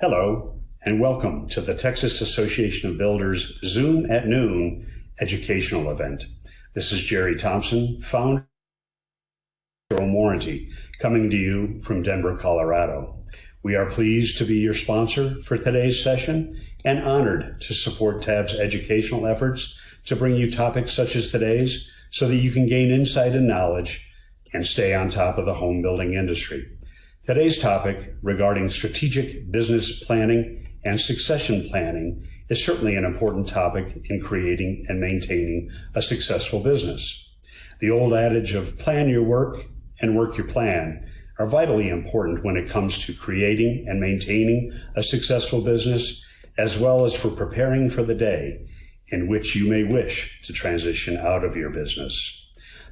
Hello, and welcome to the Texas Association of Builders Zoom at Noon educational event. This is Jerry Thompson, founder of Home Warranty, coming to you from Denver, Colorado. We are pleased to be your sponsor for today's session and honored to support TAB's educational efforts to bring you topics such as today's so that you can gain insight and knowledge and stay on top of the home building industry. Today's topic regarding strategic business planning and succession planning is certainly an important topic in creating and maintaining a successful business. The old adage of plan your work and work your plan are vitally important when it comes to creating and maintaining a successful business, as well as for preparing for the day in which you may wish to transition out of your business.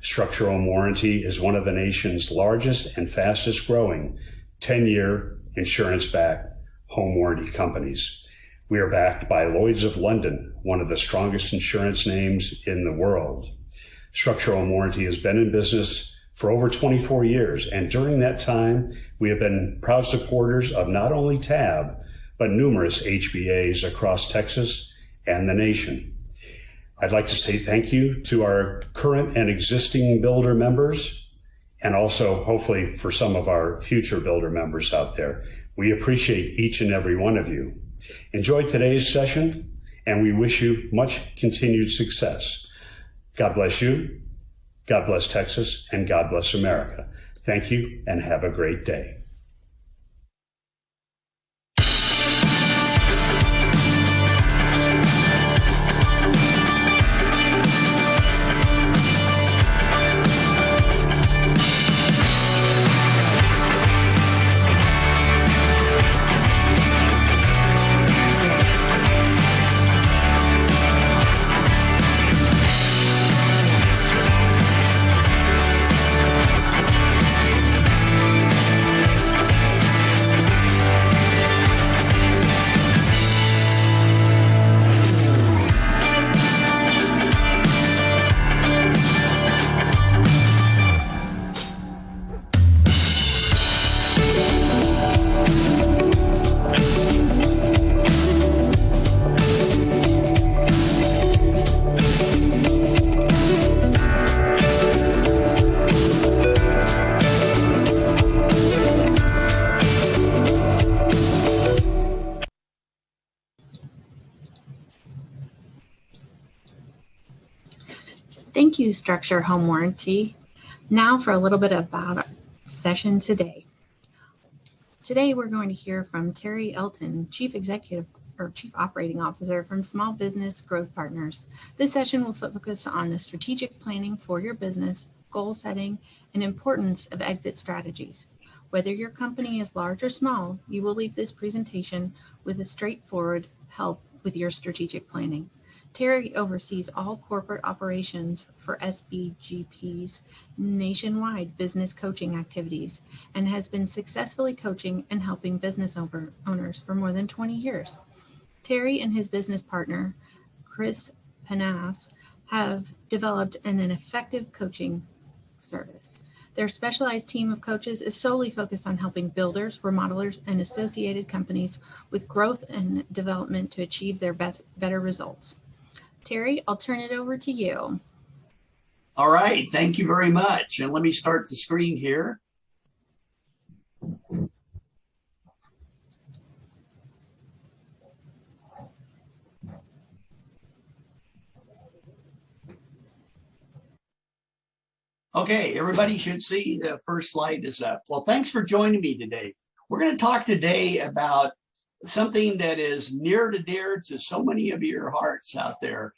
Structural Home Warranty is one of the nation's largest and fastest growing 10-year insurance-backed home warranty companies. We are backed by Lloyd's of London, one of the strongest insurance names in the world. Structural Home Warranty has been in business for over 24 years, and during that time, we have been proud supporters of not only TAB, but numerous HBAs across Texas and the nation. I'd like to say thank you to our current and existing builder members, and also hopefully for some of our future builder members out there. We appreciate each and every one of you. Enjoy today's session, and we wish you much continued success. God bless you, God bless Texas, and God bless America. Thank you, and have a great day. Thank you, Structure Home Warranty. Now for a little bit about our session today. Today we're going to hear from Terry Elton, Chief Operating Officer from Small Business Growth Partners. This session will focus on the strategic planning for your business, goal setting, and importance of exit strategies. Whether your company is large or small, you will leave this presentation with a straightforward help with your strategic planning. Terry oversees all corporate operations for SBGP's nationwide business coaching activities and has been successfully coaching and helping business owners for more than 20 years. Terry and his business partner, Chris Panas, have developed an effective coaching service. Their specialized team of coaches is solely focused on helping builders, remodelers, and associated companies with growth and development to achieve their better results. Terry, I'll turn it over to you. All right, thank you very much. And let me start the screen here. Okay, everybody should see the first slide is up. Well, thanks for joining me today. We're going to talk today about something that is near to dear to so many of your hearts out there.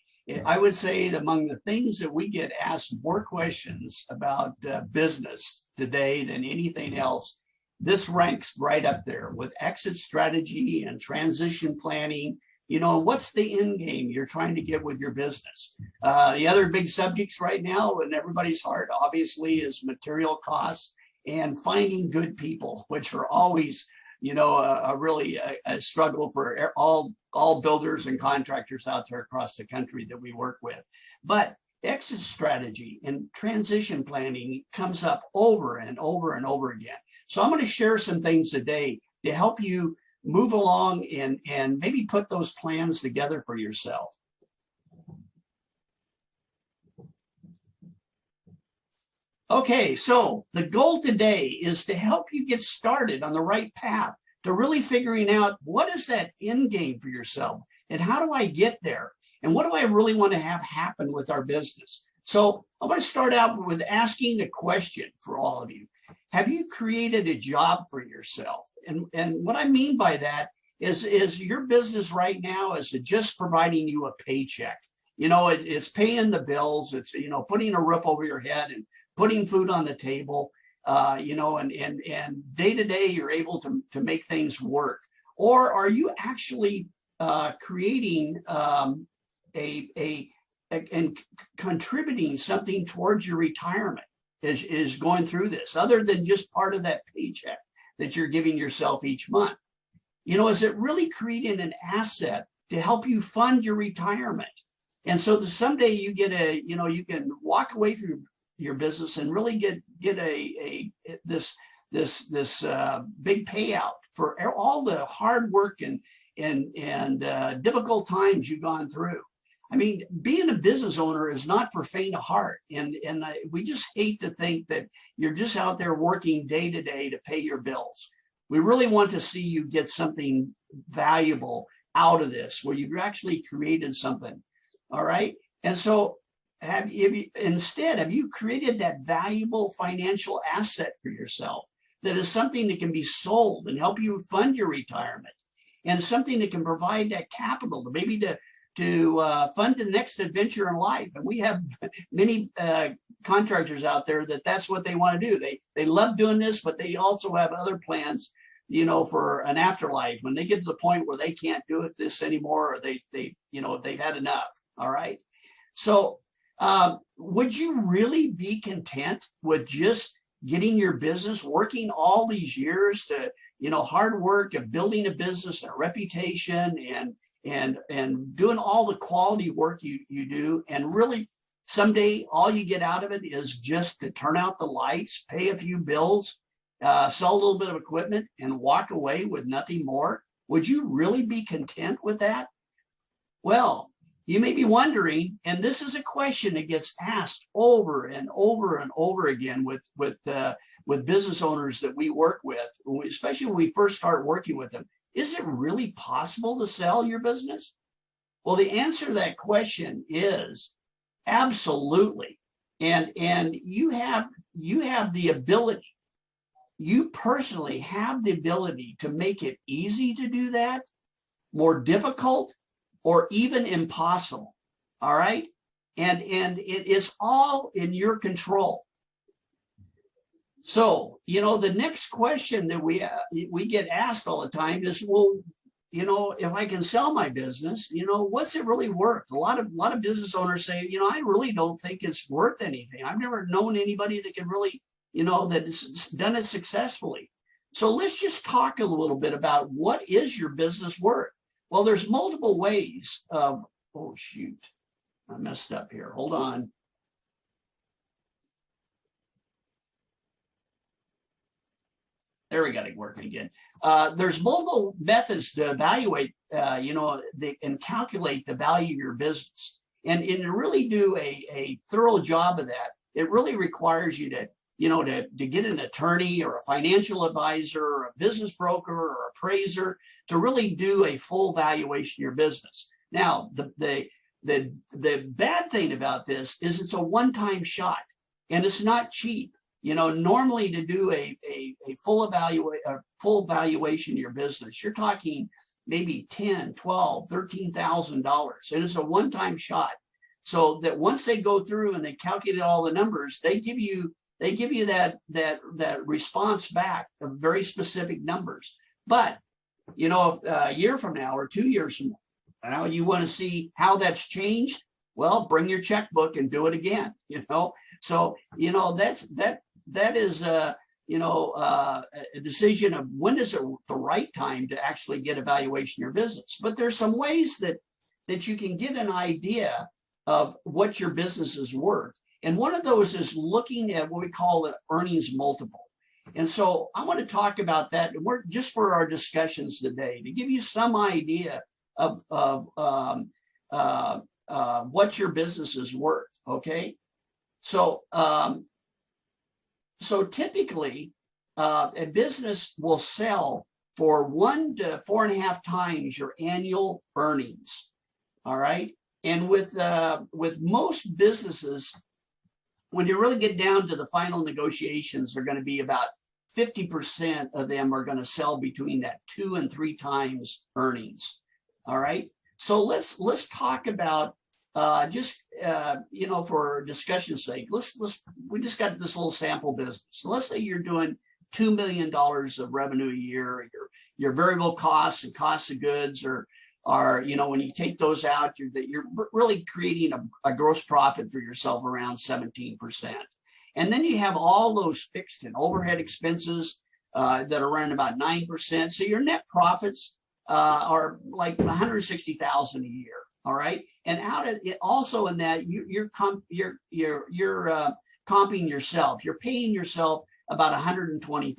I would say that among the things that we get asked more questions about business today than anything else, this ranks right up there with exit strategy and transition planning. You know, what's the end game you're trying to get with your business? The other big subjects right now in everybody's heart, obviously, is material costs and finding good people, which are always, you know, a struggle for all builders and contractors out there across the country that we work with. But exit strategy and transition planning comes up over and over and over again. So I'm going to share some things today to help you move along and maybe put those plans together for yourself. Okay, so the goal today is to help you get started on the right path to really figuring out what is that end game for yourself and how do I get there and what do I really want to have happen with our business. So I want to start out with asking a question for all of you. Have you created a job for yourself? And what I mean by that is your business right now, is it just providing you a paycheck? You know, it's paying the bills, it's, you know, putting a roof over your head and putting food on the table, you know, and day to day you're able to make things work? Or are you actually creating and contributing something towards your retirement is going through this, other than just part of that paycheck that you're giving yourself each month? You know, is it really creating an asset to help you fund your retirement? And so that someday you get you know, you can walk away from your business and really get this big payout for all the hard work and difficult times you've gone through. I mean, being a business owner is not for faint of heart. And we just hate to think that you're just out there working day to day to pay your bills. We really want to see you get something valuable out of this, where you've actually created something. All right. And so have you created that valuable financial asset for yourself that is something that can be sold and help you fund your retirement, and something that can provide that capital to maybe to fund the next adventure in life? And we have many contractors out there that's what they want to do. They love doing this, but they also have other plans, you know, for an afterlife when they get to the point where they can't do this anymore, or they you know, they've had enough. All right. So would you really be content with just getting your business, working all these years to, you know, hard work of building a business and a reputation and doing all the quality work you do, and really someday all you get out of it is just to turn out the lights, pay a few bills, sell a little bit of equipment, and walk away with nothing more? Would you really be content with that? Well, you may be wondering, and this is a question that gets asked over and over and over again with business owners that we work with, especially when we first start working with them. Is it really possible to sell your business? Well, the answer to that question is absolutely. And you have the ability, you personally have the ability to make it easy to do that, more difficult, or even impossible. All right. And it is all in your control. So, you know, the next question that we get asked all the time is, well, you know, if I can sell my business, you know, what's it really worth? A lot of business owners say, you know, I really don't think it's worth anything. I've never known anybody that can really, you know, that's done it successfully. So let's just talk a little bit about what is your business worth? Well, there's multiple ways of, oh, shoot, I messed up here. Hold on. There, we got it working again. There's multiple methods to evaluate, you know, and calculate the value of your business. And to really do a thorough job of that, it really requires you to, you know, to get an attorney or a financial advisor or a business broker or appraiser to really do a full valuation of your business. Now, the bad thing about this is it's a one-time shot and it's not cheap. You know, normally to do a full valuation of your business, you're talking maybe $10,000, $12,000, $13,000. And it's a one-time shot. So that once they go through and they calculate all the numbers, they give you that response back of very specific numbers. But, you know, if a year from now or 2 years from now, you want to see how that's changed, well, bring your checkbook and do it again, you know. So, you know, that is a decision of when is it the right time to actually get a valuation of your business. But there's some ways that you can get an idea of what your business is worth. And one of those is looking at what we call an earnings multiple. And so I want to talk about that. We're just for our discussions today to give you some idea of what your business is worth. Okay, so so typically a business will sell for 1 to 4.5 times your annual earnings. All right, and with most businesses, when you really get down to the final negotiations, they're going to be about 50% of them are going to sell between that 2 and 3 times earnings. All right. So let's talk about for discussion's sake, we just got this little sample business. So let's say you're doing $2 million of revenue a year. Your variable costs and costs of goods are when you take those out, you're really creating a gross profit for yourself around 17%. And then you have all those fixed and overhead expenses that are running about 9%. So your net profits are like $160,000 a year. All right. And out of it, also in that, you're comping yourself. You're paying yourself about $120,000.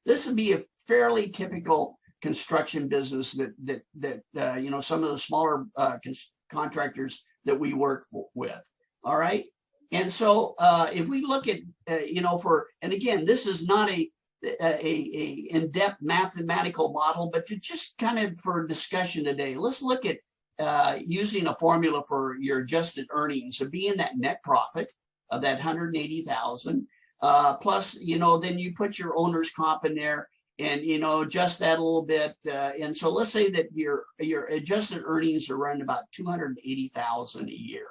This would be a fairly typical construction business that some of the smaller contractors that we work with. All right. And so if we look at, and again, this is not a in-depth mathematical model, but to just kind of for discussion today, let's look at using a formula for your adjusted earnings of being that net profit of that 180,000 plus, then you put your owner's comp in there and, adjust that a little bit. And so let's say that your adjusted earnings are running about 280,000 a year.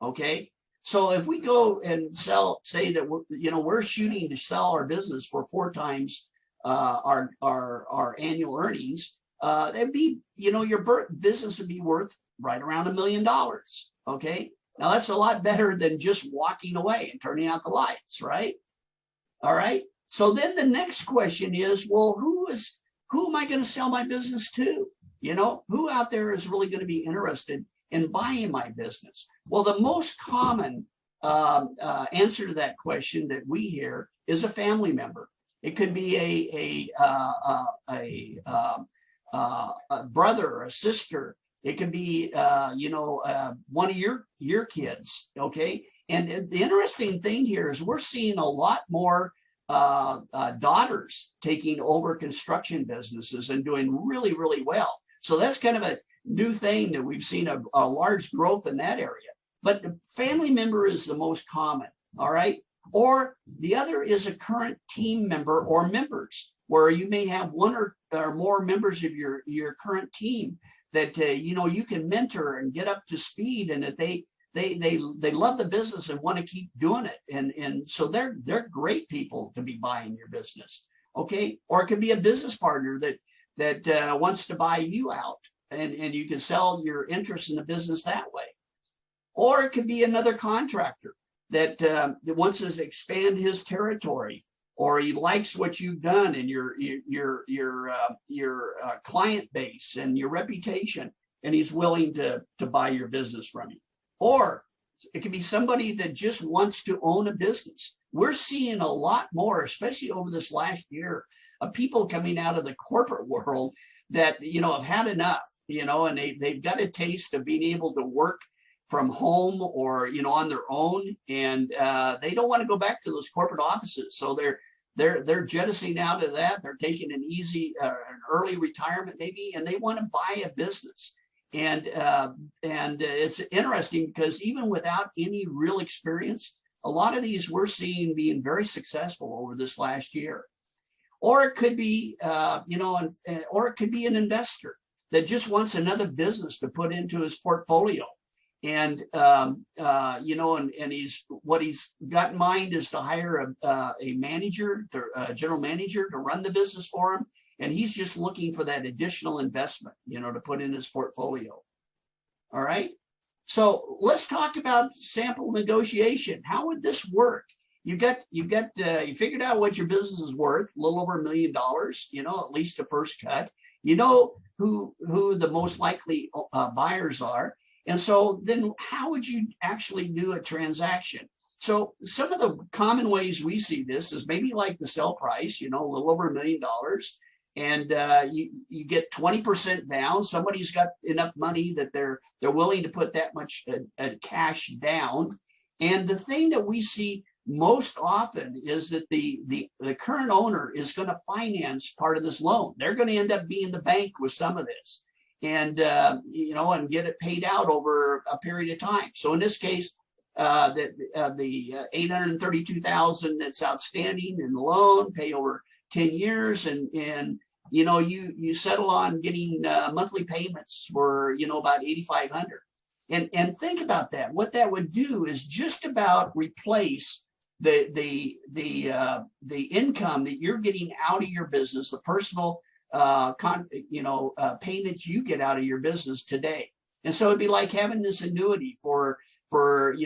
Okay. So if we go and say that we're shooting to sell our business for 4 times our annual earnings, that'd be, your business would be worth right around $1 million. Okay. Now that's a lot better than just walking away and turning out the lights, right? All right. So then the next question is, well, who am I going to sell my business to? Who out there is really going to be interested in buying my business? Well, the most common answer to that question that we hear is a family member. It could be a brother or a sister. It could be one of your kids. Okay. And the interesting thing here is we're seeing a lot more daughters taking over construction businesses and doing really, really well. So that's kind of a new thing that we've seen a large growth in that area. But the family member is the most common. All right. Or the other is a current team member or members, where you may have one or more members of your current team that you can mentor and get up to speed, and that they love the business and want to keep doing it, and so they're great people to be buying your business. Okay. Or it could be a business partner that wants to buy you out, and you can sell your interest in the business that way. Or it could be another contractor that wants to expand his territory, or he likes what you've done and your client base and your reputation, and he's willing to buy your business from you. Or it could be somebody that just wants to own a business. We're seeing a lot more, especially over this last year, of people coming out of the corporate world that have had enough, and they've got a taste of being able to work from home or on their own, and they don't want to go back to those corporate offices. So they're jettisoning out of that. They're taking an easy, an early retirement maybe, and they want to buy a business. And it's interesting because even without any real experience, a lot of these we're seeing being very successful over this last year. Or it could be, or it could be an investor that just wants another business to put into his portfolio. And, and what he's got in mind is to hire a manager, a general manager to run the business for him. And he's just looking for that additional investment, to put in his portfolio. All right. So let's talk about sample negotiation. How would this work? You figured out what your business is worth, a little over $1 million, at least a first cut. Who the most likely buyers are. And so then how would you actually do a transaction? So some of the common ways we see this is maybe like the sell price, a little over $1 million, and you get 20% down. Somebody's got enough money that they're willing to put that much cash down. And the thing that we see most often is that the current owner is going to finance part of this loan. They're going to end up being the bank with some of this, and and get it paid out over a period of time. So in this case, the $832,000 that's outstanding in the loan, pay over 10 years, and you settle on getting monthly payments for about $8,500. And think about that. What that would do is just about replace the income that you're getting out of your business, the personal payments you get out of your business today. And so it'd be like having this annuity for 10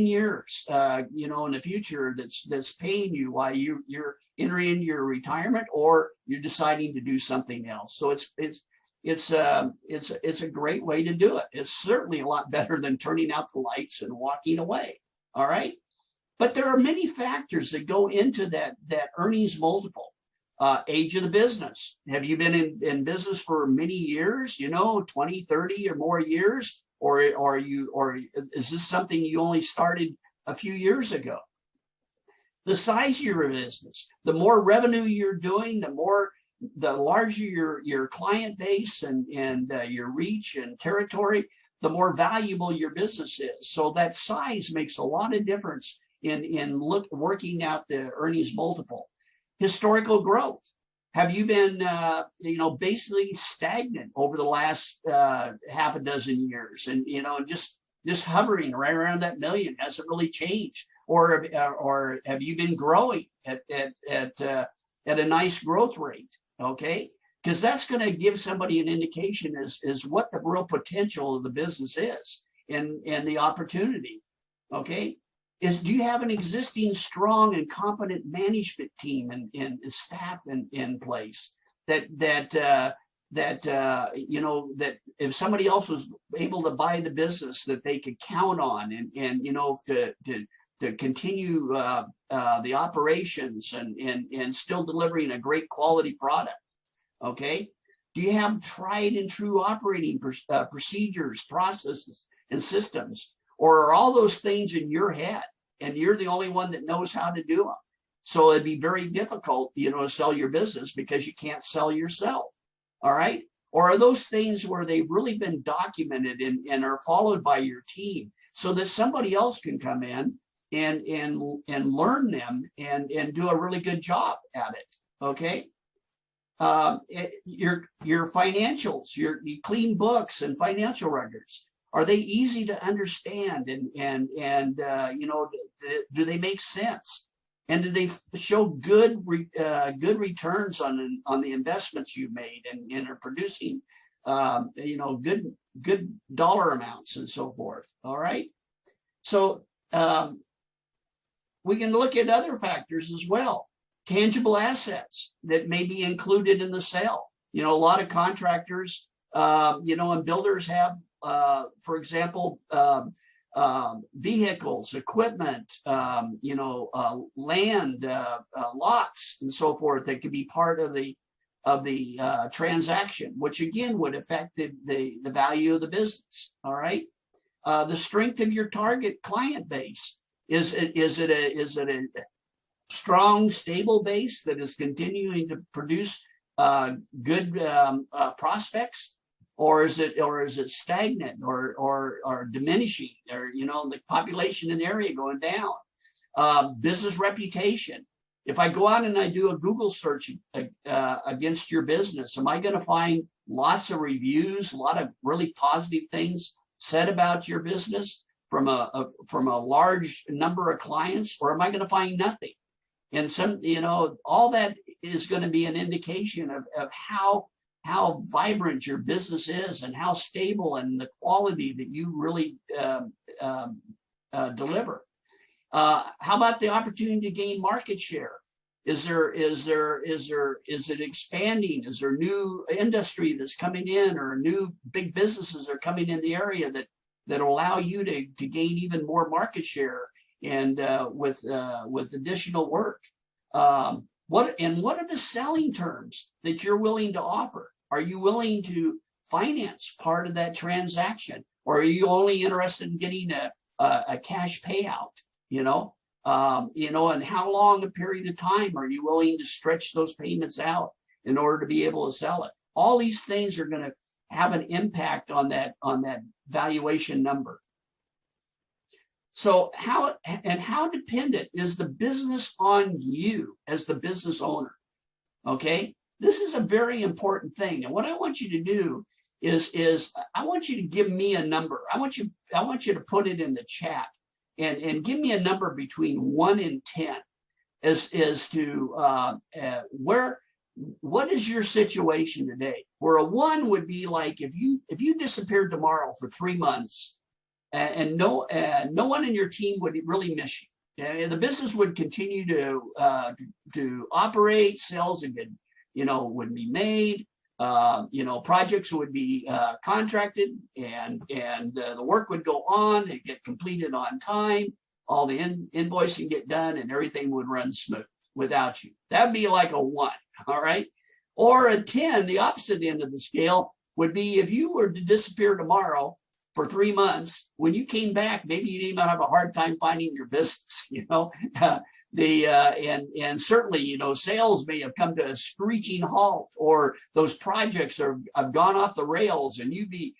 years, in the future that's paying you while you're entering your retirement or you're deciding to do something else. So it's a great way to do it. It's certainly a lot better than turning out the lights and walking away. All right. But there are many factors that go into that earnings multiple. Age of the business. Have you been in business for many years, 20, 30 or more years? Or is this something you only started a few years ago? The size of your business, the more revenue you're doing, the larger your client base and your reach and territory, the more valuable your business is. So that size makes a lot of difference in working out the earnings multiple. Historical growth. Have you been, basically stagnant over the last half a dozen years, and just hovering right around that million? Hasn't really changed, or have you been growing at a nice growth rate? Okay, because that's going to give somebody an indication is what the real potential of the business is and the opportunity. Okay. Do you have an existing strong and competent management team and staff in place that if somebody else was able to buy the business that they could count on and to continue the operations and still delivering a great quality product? Okay. Do you have tried and true operating procedures, processes, and systems? Or are all those things in your head and you're the only one that knows how to do them? So it'd be very difficult, to sell your business because you can't sell yourself. All right. Or are those things where they've really been documented and are followed by your team so that somebody else can come in and learn them and do a really good job at it? Okay. Your financials, your clean books and financial records. Are they easy to understand and do they make sense? And do they show good returns on the investments you've made and are producing good dollar amounts and so forth? All right. So we can look at other factors as well. Tangible assets that may be included in the sale. A lot of contractors, and builders have, for example, vehicles, equipment, land, lots, and so forth that could be part of the transaction, which again would affect the value of the business. All right, the strength of your target client base. Is it a strong, stable base that is continuing to produce good prospects? Or is it stagnant or diminishing, or the population in the area going down? Business reputation. If I go out and I do a Google search against your business, am I going to find lots of reviews, a lot of really positive things said about your business from a large number of clients, or am I going to find nothing? And all that is going to be an indication of how vibrant your business is and how stable and the quality that you really deliver. How about the opportunity to gain market share? Is it expanding? Is there new industry that's coming in, or new big businesses are coming in the area that allow you to gain even more market share and with additional work. What are the selling terms that you're willing to offer? Are you willing to finance part of that transaction, or are you only interested in getting a cash payout? And how long a period of time are you willing to stretch those payments out in order to be able to sell it? All these things are going to have an impact on that valuation number. So how dependent is the business on you as the business owner? Okay, this is a very important thing. And what I want you to do is I want you to give me a number. I want you to put it in the chat and give me a number between 1 and 10 as to what is your situation today? Where a 1 would be like if you disappeared tomorrow for 3 months and no one in your team would really miss you. And the business would continue to operate, sales would be made, projects would be contracted, and the work would go on and get completed on time. All the invoicing get done, and everything would run smooth without you. That'd be like a 1, all right? Or a 10, the opposite end of the scale, would be if you were to disappear tomorrow for 3 months, when you came back, maybe you'd even have a hard time finding your business, and certainly, sales may have come to a screeching halt, or those projects have gone off the rails, and you'd be,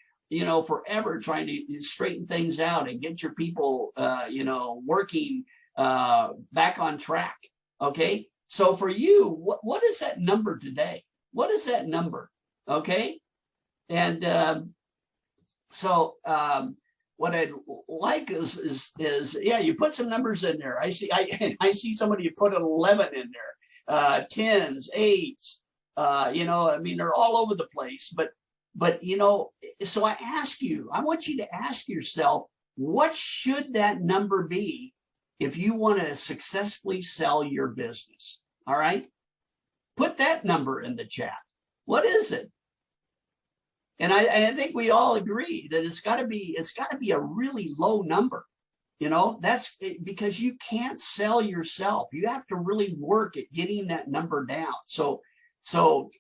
forever trying to straighten things out and get your people, working back on track. Okay. So for you, what is that number today? What is that number? Okay. And, what I'd like is you put some numbers in there. I see somebody put an 11 in there, 10s, 8s, they're all over the place. But so I want you to ask yourself, what should that number be if you want to successfully sell your business? All right, put that number in the chat. What is it? And I think we all agree that it's got to be a really low number. That's because you can't sell yourself. You have to really work at getting that number down. So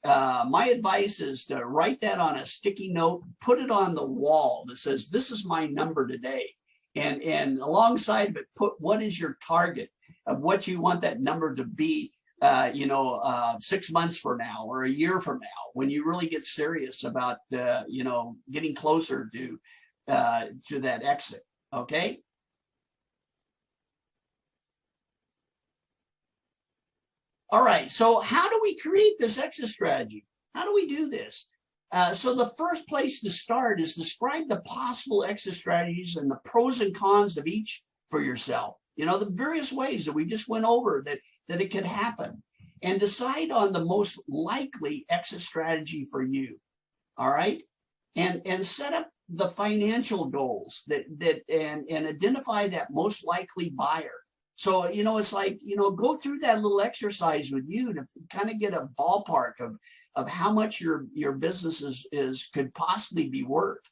my advice is to write that on a sticky note, put it on the wall that says, this is my number today. And alongside of it, put what is your target of what you want that number to be, 6 months from now or a year from now, when you really get serious about, getting closer to that exit. Okay. All right. So how do we create this exit strategy? How do we do this? So the first place to start is describe the possible exit strategies and the pros and cons of each for yourself. The various ways that we just went over that it could happen, and decide on the most likely exit strategy for you. All right. And set up the financial goals and identify that most likely buyer. So, it's like, go through that little exercise with you to kind of get a ballpark of how much your business could possibly be worth,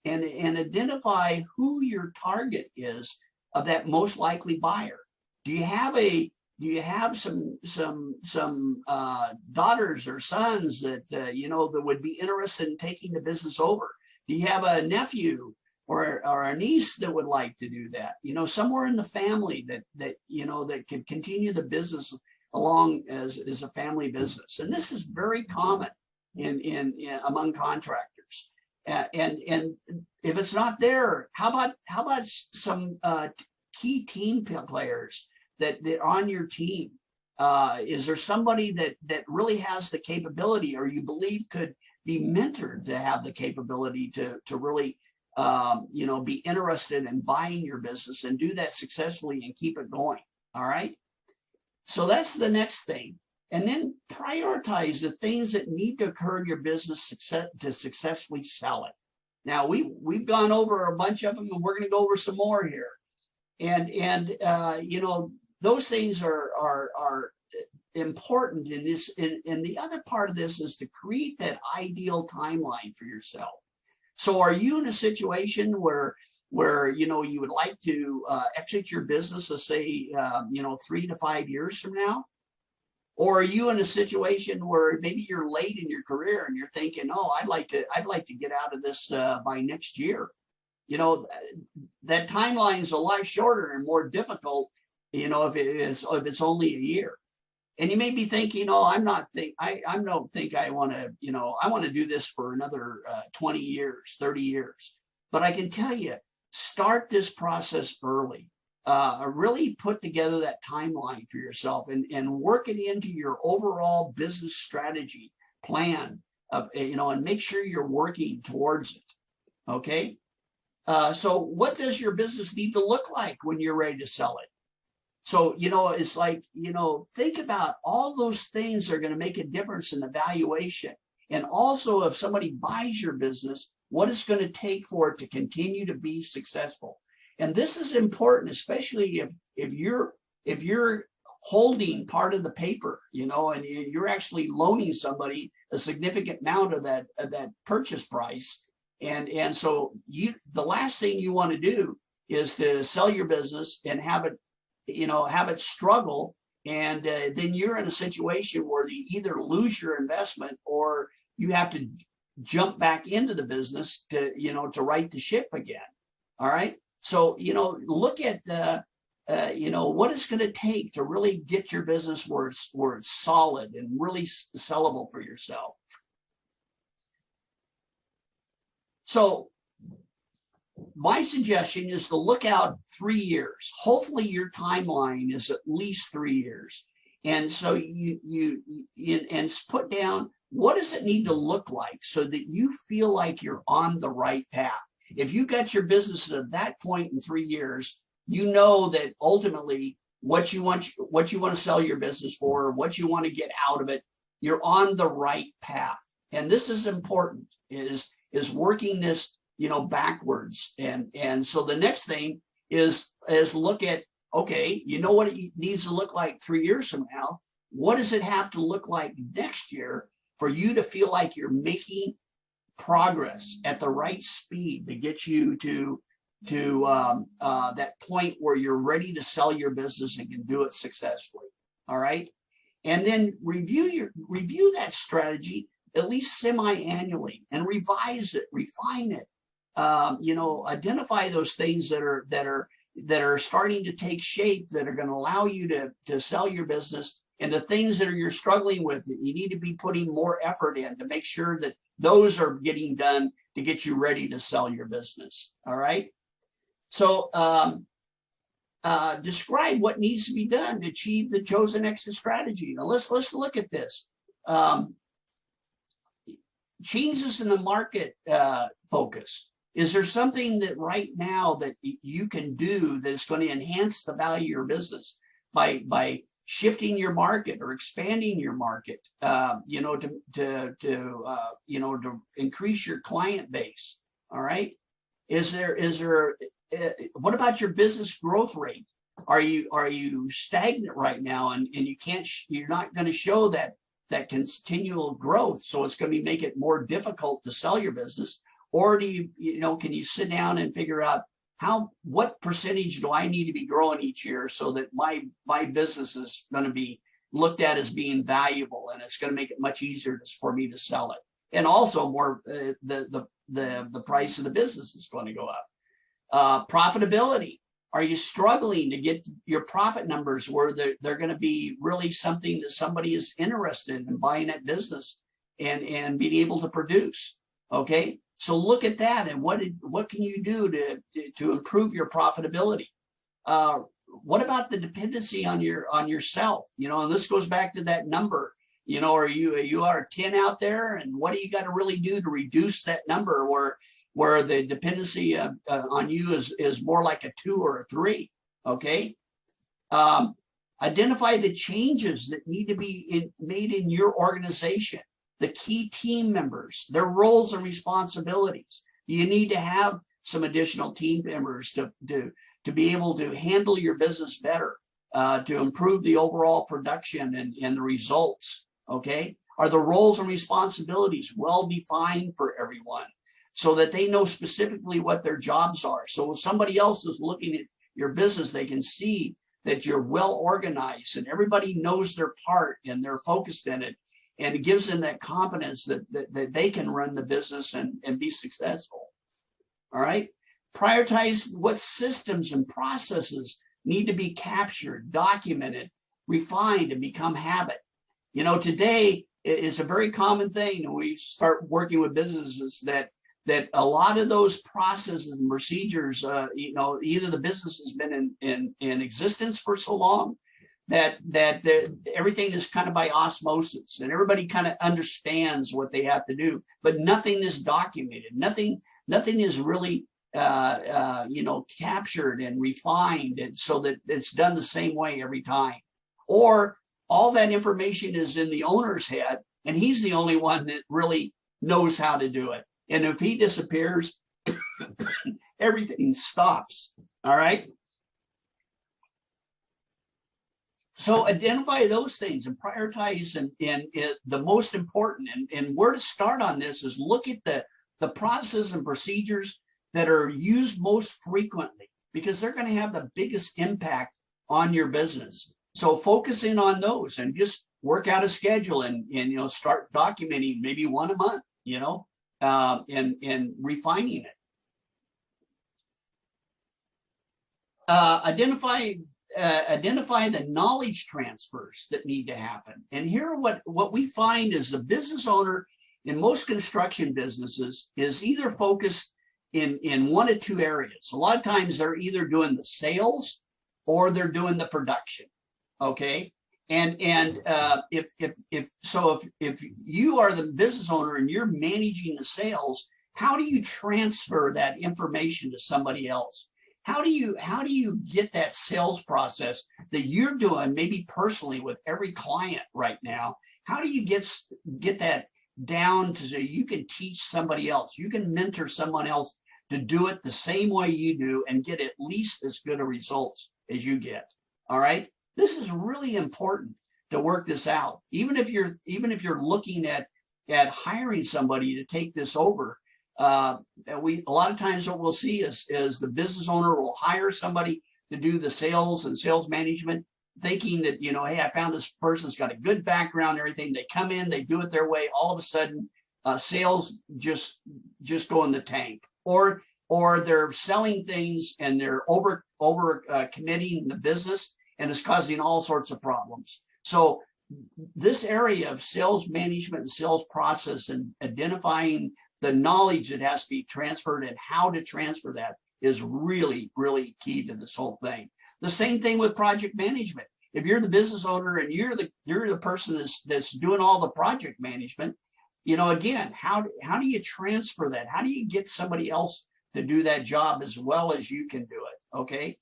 and identify who your target is of that most likely buyer. Do you have some daughters or sons that that would be interested in taking the business over? Do you have a nephew or a niece that would like to do that? Somewhere in the family that could continue the business along as a family business. And this is very common in among contractors. And if it's not there, how about some key team players that on your team? Is there somebody that really has the capability, or you believe could be mentored to have the capability to really be interested in buying your business and do that successfully and keep it going? All right. So that's the next thing. And then prioritize the things that need to occur in your business to successfully sell it. Now we've gone over a bunch of them, and we're going to go over some more here. And those things are important in this. And the other part of this is to create that ideal timeline for yourself. So are you in a situation where where, you would like to exit your business, let's say, 3 to 5 years from now? Or are you in a situation where maybe you're late in your career and you're thinking, oh, I'd like to get out of this by next year? That timeline is a lot shorter and more difficult, if it's only a year. And you may be thinking, oh, I don't think I want to, I want to do this for another 20 years, 30 years. But I can tell you, start this process early. Really put together that timeline for yourself and work it into your overall business strategy plan, and make sure you're working towards it. Okay. So what does your business need to look like when you're ready to sell it? So, it's like, think about all those things that are going to make a difference in the valuation. And also, if somebody buys your business, what it's going to take for it to continue to be successful. And this is important, especially if you're holding part of the paper, and you're actually loaning somebody a significant amount of that purchase price. And so the last thing you want to do is to sell your business and have it struggle. And then you're in a situation where you either lose your investment or you have to jump back into the business to right the ship again. All right. So, look at, what it's going to take to really get your business where it's solid and really sellable for yourself. So my suggestion is to look out 3 years. Hopefully your timeline is at least 3 years. And so you put down, what does it need to look like so that you feel like you're on the right path? If you got your business at that point in 3 years, you know that ultimately what you want to sell your business for, what you want to get out of it, you're on the right path. And this is important, is working this, backwards. And so the next thing is look at, okay, what it needs to look like 3 years from now. What does it have to look like next year for you to feel like you're making progress at the right speed to get you to that point where you're ready to sell your business and can do it successfully? All right. And then review that strategy at least semi-annually and revise it, refine it. Identify those things that are starting to take shape, that are going to allow you to sell your business, and the things that you're struggling with that you need to be putting more effort in to make sure that those are getting done to get you ready to sell your business. All right. So describe what needs to be done to achieve the chosen exit strategy. Now let's look at this. Changes in the market focus. Is there something that right now that you can do that's going to enhance the value of your business by shifting your market or expanding your market, to increase your client base? All right. What about your business growth rate? Are you stagnant right now and you're not going to show that continual growth? So it's going to make it more difficult to sell your business. Or can you sit down and figure out what percentage do I need to be growing each year so that my business is going to be looked at as being valuable, and it's going to make it much easier for me to sell it. And also more, the price of the business is going to go up. Profitability. Are you struggling to get your profit numbers where they're going to be really something that somebody is interested in buying that business and being able to produce? Okay. So look at that, and what can you do to improve your profitability? What about the dependency on yourself? And this goes back to that number. Are you are 10 out there, and what do you got to really do to reduce that number where the dependency on you is more like a 2 or a 3? Okay. Identify the changes that need to be made in your organization. The key team members, their roles and responsibilities. You need to have some additional team members to be able to handle your business better, to improve the overall production and the results. Okay. Are the roles and responsibilities well defined for everyone? so that they know specifically what their jobs are. So if somebody else is looking at your business, they can see that you're well organized and everybody knows their part and they're focused in it. And it gives them that confidence that they can run the business and be successful. All right. Prioritize what systems and processes need to be captured, documented, refined, and become habit. You know, today it's a very common thing when we start working with businesses that a lot of those processes and procedures, you know, either the business has been in existence for so long that everything is kind of by osmosis and everybody kind of understands what they have to do, but nothing is documented. Nothing is really you know, captured and refined, and so that it's done the same way every time. Or all that information is in the owner's head, and he's the only one that really knows how to do it. And if he disappears, everything stops. All right. So identify those things and prioritize and the most important. And where to start on this is look at the process and procedures that are used most frequently, because they're going to have the biggest impact on your business. So focus in on those and just work out a schedule and you know, start documenting maybe one a month, you know, and refining it. Identify the knowledge transfers that need to happen. And here what we find is the business owner in most construction businesses is either focused in one of two areas. A lot of times they're either doing the sales or they're doing the production. Okay. And if you are the business owner and you're managing the sales, how do you transfer that information to somebody else? How do you get that sales process that you're doing maybe personally with every client right now? How do you get that down to so you can teach somebody else? You can mentor someone else to do it the same way you do and get at least as good a results as you get. All right. This is really important to work this out. Even if you're looking at hiring somebody to take this over, a lot of times what we'll see is the business owner will hire somebody to do the sales and sales management, thinking that, you know, hey, I found this person's got a good background and everything. They come in, they do it their way. All of a sudden, sales just go in the tank, or they're selling things and they're over committing the business, and it's causing all sorts of problems. So this area of sales management and sales process and identifying the knowledge that has to be transferred and how to transfer that is really, really key to this whole thing. The same thing with project management. If you're the business owner and you're the person that's doing all the project management, you know, again, how do you transfer that? How do you get somebody else to do that job as well as you can do it? Okay.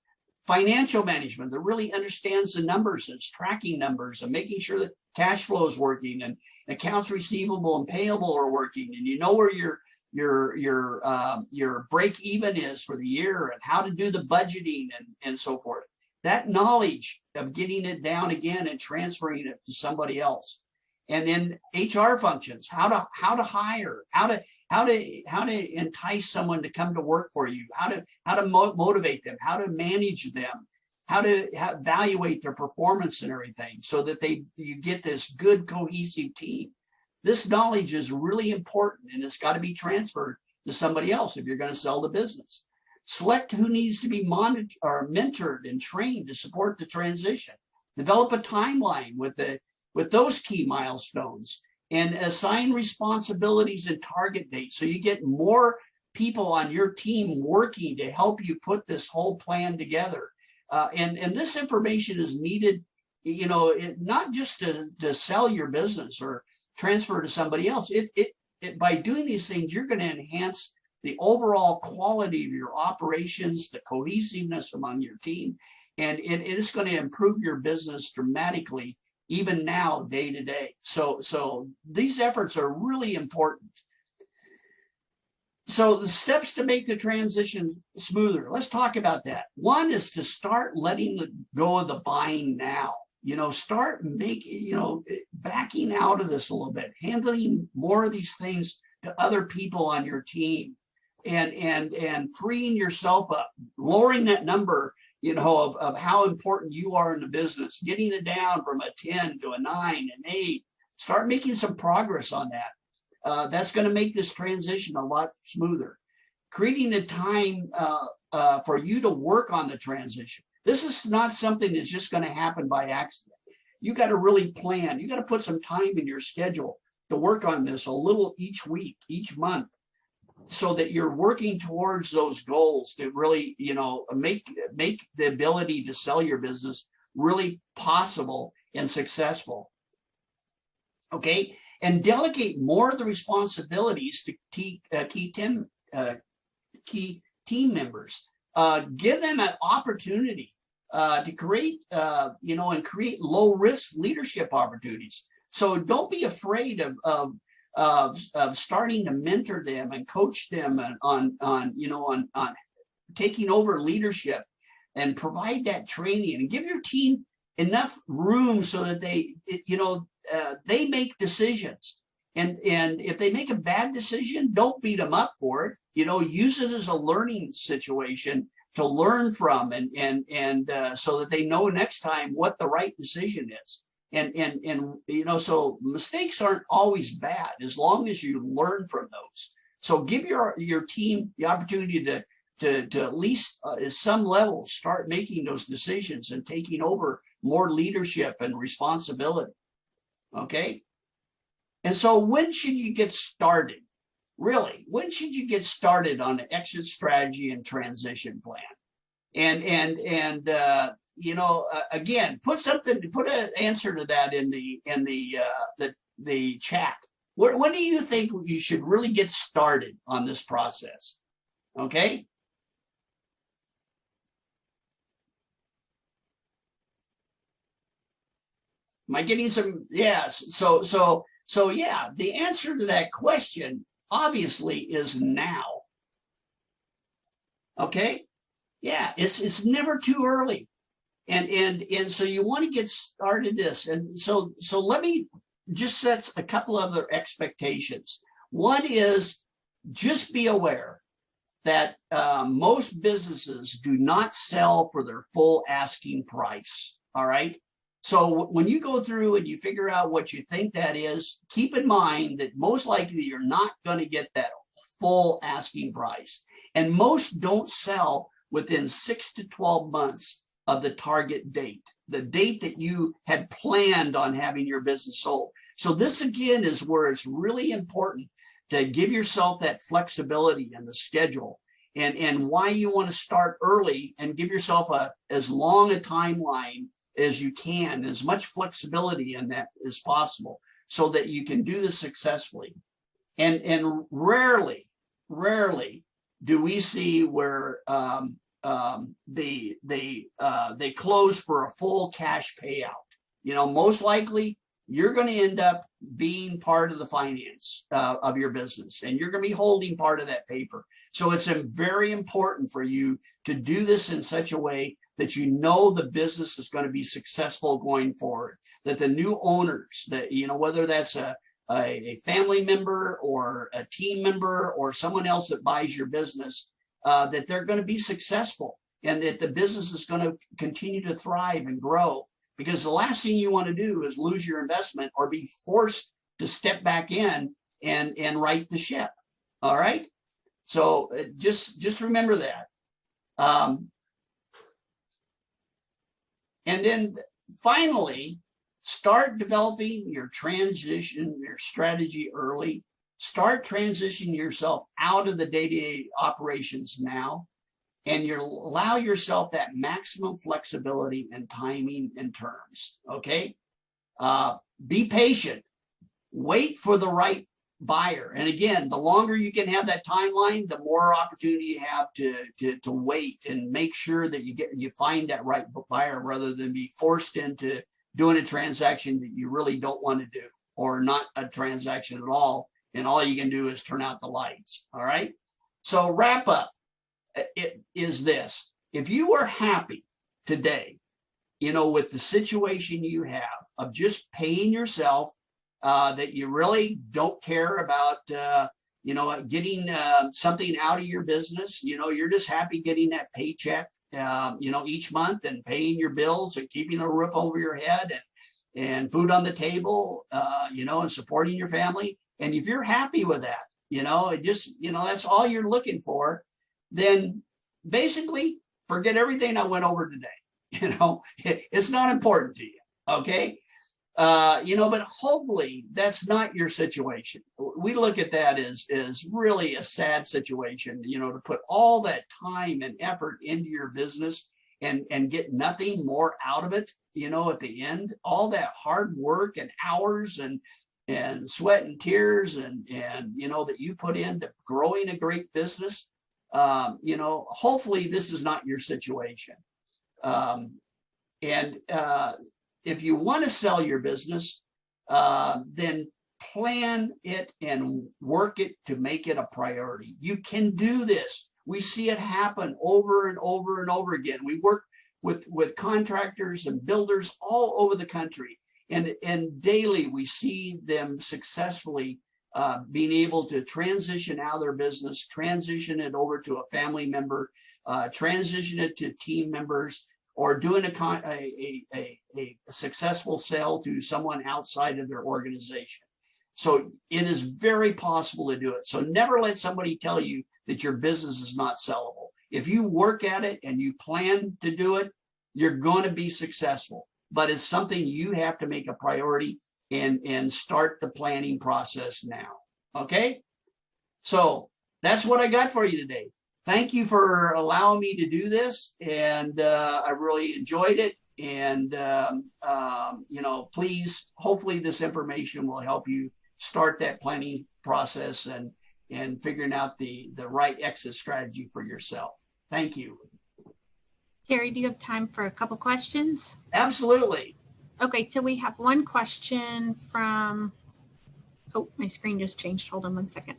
Financial management that really understands the numbers, and it's tracking numbers and making sure that cash flow is working and accounts receivable and payable are working, and you know where your break even is for the year and how to do the budgeting and so forth. That knowledge of getting it down again and transferring it to somebody else. And then HR functions, how to hire, how to entice someone to come to work for you, how to motivate them, how to manage them, how to evaluate their performance and everything, so that you get this good cohesive team. This knowledge is really important, and it's got to be transferred to somebody else if you're going to sell the business. Select who needs to be monitored or mentored and trained to support the transition. Develop a timeline with those key milestones, and assign responsibilities and target dates, so you get more people on your team working to help you put this whole plan together. And this information is needed, you know, not just to sell your business or transfer to somebody else. By doing these things, you're going to enhance the overall quality of your operations, the cohesiveness among your team, and it is going to improve your business dramatically, even now, day to day. So these efforts are really important. So the steps to make the transition smoother, let's talk about that. One is to start letting go of the buying now. You know, start backing out of this a little bit, handling more of these things to other people on your team. and freeing yourself up, lowering that number, of how important you are in the business, getting it down from a 10 to a 9, an 8. Start making some progress on that. That's going to make this transition a lot smoother. Creating the time for you to work on the transition. This is not something that's just going to happen by accident. You got to really plan. You got to put some time in your schedule to work on this a little each week, each month, so that you're working towards those goals to really, make the ability to sell your business really possible and successful. Okay, and delegate more of the responsibilities to key team members. Give them an opportunity to create, and create low risk leadership opportunities. So don't be afraid of starting to mentor them and coach them on taking over leadership, and provide that training and give your team enough room so that they make decisions. And if they make a bad decision, don't beat them up for it. Use it as a learning situation to learn from, and so that they know next time what the right decision is. So mistakes aren't always bad as long as you learn from those. So give your team the opportunity to at least at some level start making those decisions and taking over more leadership and responsibility. Okay. And so when should you get started? Really, when should you get started on an exit strategy and transition plan? Again, put an answer to that in the chat. When do you think you should really get started on this process? Okay. Am I getting some? Yes. So yeah, the answer to that question obviously is now. Okay. Yeah, it's never too early. And so you want to get started this. And so let me just set a couple other expectations. One is just be aware that most businesses do not sell for their full asking price. All right. So when you go through and you figure out what you think that is, keep in mind that most likely you're not going to get that full asking price. And most don't sell within 6 to 12 months of the target date, the date that you had planned on having your business sold. So this again is where it's really important to give yourself that flexibility in the schedule, and why you want to start early and give yourself as long a timeline as you can, as much flexibility in that as possible, so that you can do this successfully. And rarely do we see where they close for a full cash payout. Most likely you're going to end up being part of the finance of your business, and you're going to be holding part of that paper. So it's very important for you to do this in such a way that the business is going to be successful going forward, that the new owners, that whether that's a family member or a team member or someone else that buys your business, that they're going to be successful, and that the business is going to continue to thrive and grow. Because the last thing you want to do is lose your investment or be forced to step back in and right the ship. All right. So just remember that. And then finally, start developing your strategy early. Start transitioning yourself out of the day-to-day operations now, and you allow yourself that maximum flexibility and timing and terms. Okay. Be patient. Wait for the right buyer. And again, the longer you can have that timeline, the more opportunity you have to wait and make sure that you find that right buyer, rather than be forced into doing a transaction that you really don't want to do, or not a transaction at all, and all you can do is turn out the lights. All right. So wrap up. It is this: if you are happy today, with the situation you have of just paying yourself, that you really don't care about, getting something out of your business. You're just happy getting that paycheck, each month and paying your bills and keeping a roof over your head and food on the table, and supporting your family. And if you're happy with that, that's all you're looking for, then basically forget everything I went over today. It's not important to you. Okay. But hopefully that's not your situation. We look at that as really a sad situation, to put all that time and effort into your business and get nothing more out of it, at the end, all that hard work and hours and sweat and tears and that you put into growing a great business. Hopefully this is not your situation. If you want to sell your business, then plan it and work it to make it a priority. You can do this. We see it happen over and over and over again. We work with contractors and builders all over the country, and daily we see them successfully being able to transition out of their business, transition it over to a family member, transition it to team members, or doing a successful sale to someone outside of their organization. So it is very possible to do it. So never let somebody tell you that your business is not sellable. If you work at it and you plan to do it, you're going to be successful. But it's something you have to make a priority and start the planning process now. Okay? So that's what I got for you today. Thank you for allowing me to do this, and I really enjoyed it. And please, hopefully this information will help you start that planning process and figuring out the right exit strategy for yourself. Thank you. Terry, do you have time for a couple questions? Absolutely. Okay, so we have one question from, oh, my screen just changed. Hold on one second.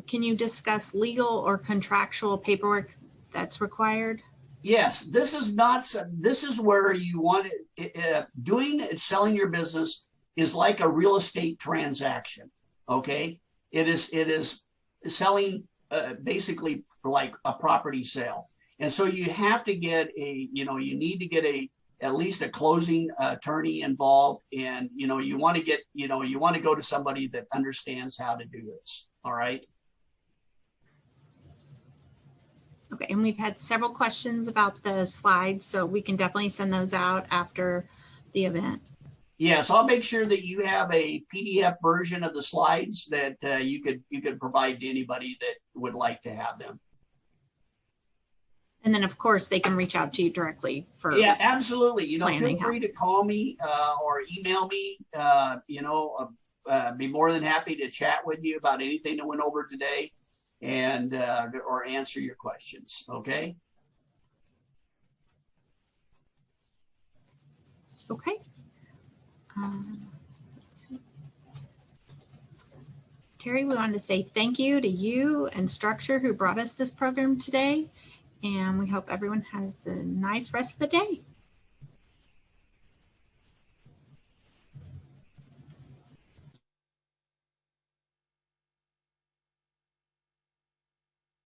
Can you discuss legal or contractual paperwork that's required? Yes, this is where you want it. Selling your business is like a real estate transaction. Okay, it is selling basically like a property sale, and so you have to get you need to get at least a closing attorney involved, and you want to go to somebody that understands how to do this. All right. Okay, and we've had several questions about the slides, so we can definitely send those out after the event. Yes, I'll make sure that you have a PDF version of the slides that you could provide to anybody that would like to have them. And then, of course, they can reach out to you directly for. Yeah, absolutely. Feel free to call me or email me. Be more than happy to chat with you about anything that went over today, and or answer your questions. Okay. Okay. Let's see. Terry, we wanted to say thank you to you and Structure who brought us this program today, and we hope everyone has a nice rest of the day.